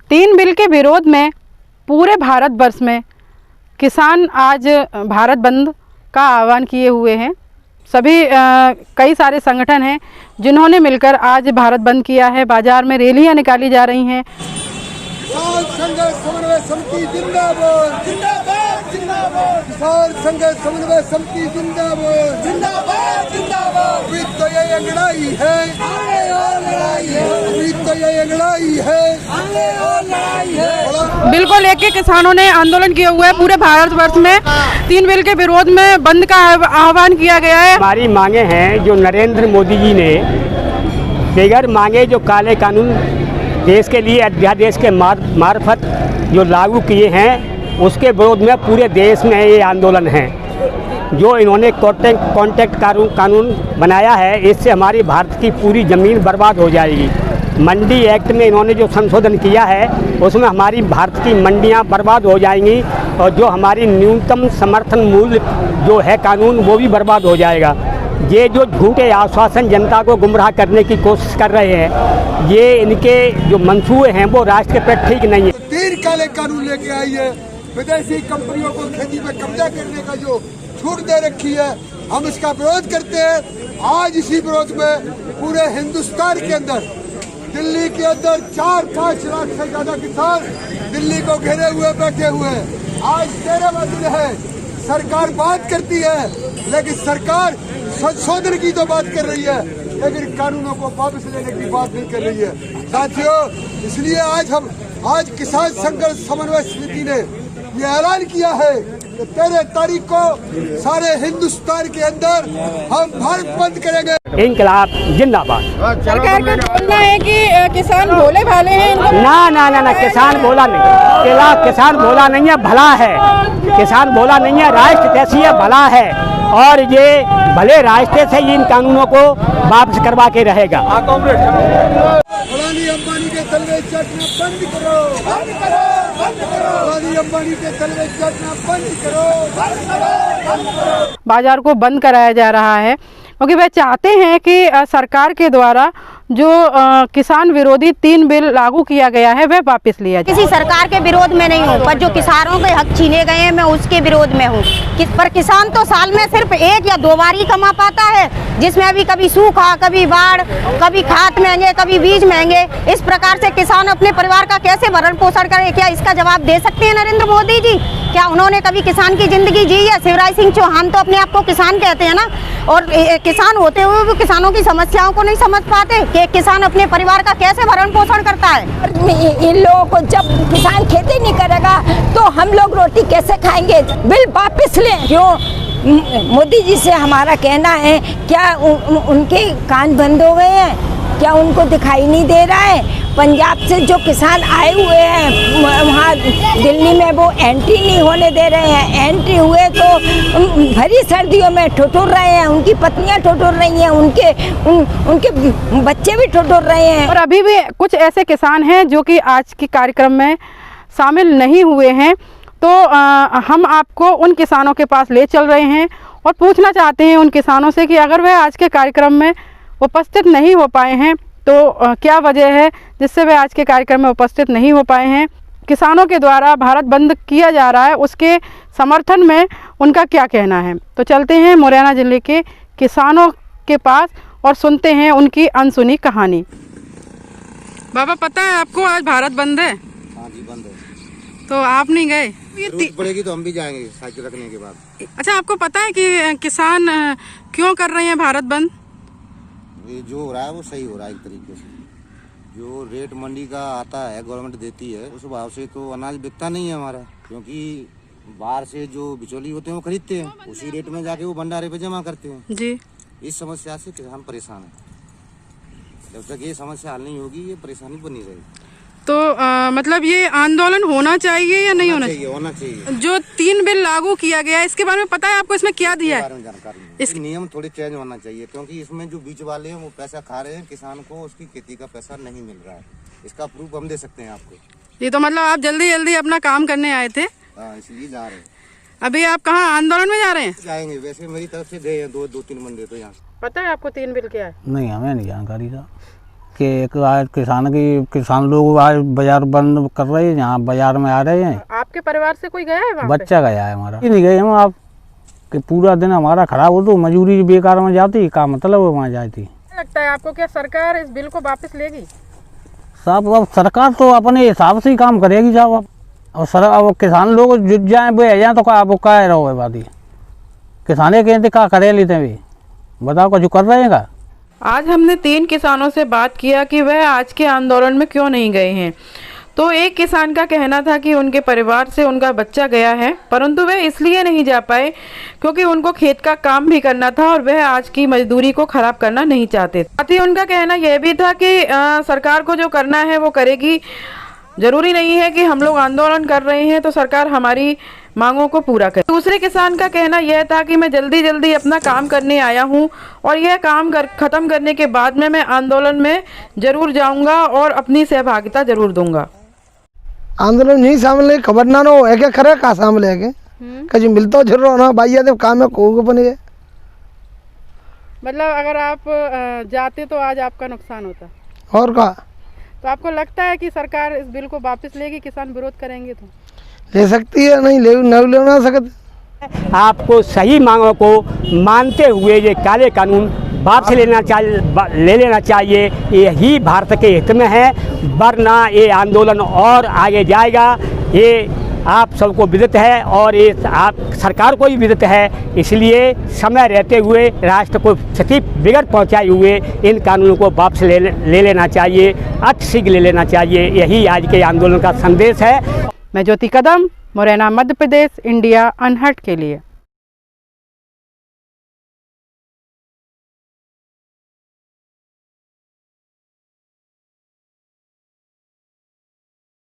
तीन बिल के विरोध में पूरे भारतवर्ष में किसान आज भारत बंद का आह्वान किए हुए हैं। सभी कई सारे संगठन हैं जिन्होंने मिलकर आज भारत बंद किया है। बाजार में रैलियां निकाली जा रही हैं। किसान संघर्ष समन्वय समिति जिंदाबाद जिंदाबाद जिंदाबाद। किसान संघर्ष समन्वय समिति जिंदाबाद जिंदाबाद जिंदाबाद। अभी तो ये लड़ाई है, आगे और लड़ाई है। अभी तो ये लड़ाई है, आगे और लड़ाई है। बिल्कुल, एक किसानों ने आंदोलन किया हुआ है। पूरे भारतवर्ष में तीन बिल के विरोध में बंद का आह्वान किया गया है। हमारी मांगे हैं जो नरेंद्र मोदी जी ने बेगर मांगे जो काले कानून देश के लिए अध्यादेश के मार्फत जो लागू किए हैं उसके विरोध में पूरे देश में ये आंदोलन है। जो इन्होंने कॉन्ट्रैक्ट कानून बनाया है, इससे हमारी भारत की पूरी ज़मीन बर्बाद हो जाएगी। मंडी एक्ट में इन्होंने जो संशोधन किया है उसमें हमारी भारत की मंडियां बर्बाद हो जाएंगी और जो हमारी न्यूनतम समर्थन मूल्य जो है कानून वो भी बर्बाद हो जाएगा। ये जो झूठे आश्वासन जनता को गुमराह करने की कोशिश कर रहे हैं, ये इनके जो मंसूबे हैं वो राष्ट्र के प्रति ठीक नहीं है। तीन काले कानून लेके आई है। विदेशी कंपनियों को खेती में कब्जा करने का जो छूट दे रखी है, हम इसका विरोध करते हैं। आज इसी विरोध में पूरे हिंदुस्तान के अंदर, दिल्ली के अंदर 4-5 लाख से ज्यादा किसान दिल्ली को घेरे हुए बैठे हुए हैं। आज 13वां दिन है। सरकार बात करती है लेकिन सरकार संशोधन की तो बात कर रही है लेकिन कानूनों को वापस लेने की बात नहीं कर रही है। साथियों, इसलिए आज किसान संघर्ष समन्वय समिति ने ये ऐलान किया है कि 13 तारीख को सारे हिंदुस्तान के अंदर हम भारत बंद करेंगे। इनकलाब जिंदाबाद। सरकार का बोलना है कि किसान भोले भाले हैं। ना ना ना ना, किसान भोला नहीं, किसान भोला नहीं है, भला है। किसान भोला नहीं है, राष्ट्र जैसी है, भला है और ये भले रास्ते से इन कानूनों को वापस करवा के रहेगा। अडानी अंबानी के तलवे चटना बंद करो, बंद करो, बंद करो। अडानी अंबानी के तलवे चटना बंद करो, बंद करो, बंद करो। बाजार को बंद कराया जा रहा है क्योंकि वह चाहते हैं कि सरकार के द्वारा जो किसान विरोधी तीन बिल लागू किया गया है वह वापस लिया जाए। किसी सरकार के विरोध में नहीं हूँ, पर जो किसानों के हक छीने गए हैं मैं उसके विरोध में हूँ। पर किसान तो साल में सिर्फ 1 या 2 बार ही कमा पाता है, जिसमें अभी कभी सूखा, कभी बाढ़, कभी खाद महंगे, कभी बीज महंगे। इस प्रकार से किसान अपने परिवार का कैसे भरण पोषण करे? क्या इसका जवाब दे सकते हैं नरेंद्र मोदी जी? क्या उन्होंने कभी किसान की जिंदगी जी है? शिवराज सिंह चौहान तो अपने आप को किसान कहते हैं ना, और किसान होते हुए वो किसानों की समस्याओं को नहीं समझ पाते कि किसान अपने परिवार का कैसे भरण पोषण करता है। इन लोगों को जब किसान खेती नहीं करेगा तो हम लोग रोटी कैसे खाएंगे? बिल वापस लें। क्यों मोदी जी से हमारा कहना है, क्या उनके कान बंद हो गए हैं? क्या उनको दिखाई नहीं दे रहा है? पंजाब से जो किसान आए हुए हैं वहाँ दिल्ली में वो एंट्री नहीं होने दे रहे हैं। एंट्री हुए तो भरी सर्दियों में ठिठुर रहे हैं, उनकी पत्नियां ठिठुर रही हैं, उनके बच्चे भी ठिठुर रहे हैं। और अभी भी कुछ ऐसे किसान हैं जो कि आज के कार्यक्रम में शामिल नहीं हुए हैं, तो हम आपको उन किसानों के पास ले चल रहे हैं और पूछना चाहते हैं उन किसानों से कि अगर वह आज के कार्यक्रम में उपस्थित नहीं हो पाए हैं तो क्या वजह है जिससे वे आज के कार्यक्रम में उपस्थित नहीं हो पाए हैं। किसानों के द्वारा भारत बंद किया जा रहा है, उसके समर्थन में उनका क्या कहना है। तो चलते हैं मुरैना जिले के किसानों के पास और सुनते हैं उनकी अनसुनी कहानी। बाबा, पता है आपको आज भारत बंद है? हाँ जी, बंद है। तो आप नहीं गए? जरूरत पड़ेगी तो हम भी जाएंगे साइकिल रखने के बाद। अच्छा, आपको पता है कि किसान क्यों कर रहे हैं भारत बंद? ये जो हो रहा है वो सही हो रहा है एक तरीके से। जो रेट मंडी का आता है, गवर्नमेंट देती है, उस भाव से तो अनाज बिकता नहीं है हमारा, क्योंकि बाहर से जो बिचौली होते हैं वो खरीदते हैं, उसी रेट में जाके वो भंडारे पे जमा करते हैं जी। इस समस्या से किसान परेशान है। जब तक ये समस्या हल नहीं होगी ये परेशानी बनी रहेगी। तो मतलब ये आंदोलन होना चाहिए या नहीं होना चाहिए? होना चाहिए। जो 3 बिल लागू किया गया है इसके बारे में पता है आपको? इसमें क्या दिया है? जानकारी इस नियम थोड़े चेंज होना चाहिए, क्योंकि इसमें जो बीच वाले हैं वो पैसा खा रहे हैं, किसान को उसकी खेती का पैसा नहीं मिल रहा है। इसका प्रूफ हम दे सकते हैं आपको। ये तो मतलब आप जल्दी जल्दी अपना काम करने आए थे? हाँ, इसलिए जा रहे हैं। अभी आप कहाँ आंदोलन में जा रहे हैं? जाएंगे, वैसे मेरी तरफ से गए हैं 2-3 बंदे तो यहाँ। पता है आपको 3 बिल क्या है? नहीं, हमें नहीं जानकारी था। कि आज किसान लोग आज बाजार बंद कर रहे हैं, यहाँ बाजार में आ रहे हैं। आपके परिवार से कोई गया है वहाँ पे? बच्चा गया है हमारा, नहीं गए हम आप कि पूरा दिन हमारा खराब हो तो मजूरी बेकार में जाती, का मतलब है वहाँ जाती। लगता है आपको क्या सरकार इस बिल को वापस लेगी? साहब अब सरकार तो अपने हिसाब से ही काम करेगी साहब। अब किसान लोग जुट जाए बह जाए तो अब क्या रहो है बात, किसाने कहते क्या करे लेते हैं, बताओ कुछ कर रहे हैं का। आज हमने 3 किसानों से बात किया कि वह आज के आंदोलन में क्यों नहीं गए हैं। तो एक किसान का कहना था कि उनके परिवार से उनका बच्चा गया है, परंतु वह इसलिए नहीं जा पाए क्योंकि उनको खेत का काम भी करना था और वह आज की मजदूरी को खराब करना नहीं चाहते। साथ ही उनका कहना यह भी था कि सरकार को जो करना है वो करेगी, जरूरी नहीं है कि हम लोग आंदोलन कर रहे हैं तो सरकार हमारी मांगों को पूरा करे। दूसरे किसान का कहना यह था कि मैं जल्दी अपना काम करने आया हूं और यह काम खत्म करने के बाद में मैं आंदोलन में जरूर जाऊंगा और अपनी सहभागिता जरूर दूंगा। आंदोलन नहीं शामिल खबर ना नो है क्या करे का शामिल है कहीं मिलता जरूर ना भाई याद काम है को बने। मतलब अगर आप जाते तो आज आपका नुकसान होता और का, तो आपको लगता है कि सरकार इस बिल को वापस लेगी, किसान विरोध करेंगे तो ले सकती है, नहीं ले ना सकते। आपको सही मांगों को मानते हुए ये काले कानून वापस ले लेना चाहिए, यही भारत के हित में है, वरना ये आंदोलन और आगे जाएगा। ये आप सबको विदित है और ये आप सरकार को भी विदित है, इसलिए समय रहते हुए राष्ट्र को क्षति बिगड़ पहुंचाए हुए इन कानूनों को वापस ले लेना चाहिए, अतिशीघ्र ले लेना चाहिए, यही आज के आंदोलन का संदेश है। मैं ज्योति कदम, मुरैना, मध्य प्रदेश, इंडिया अनहट के लिए।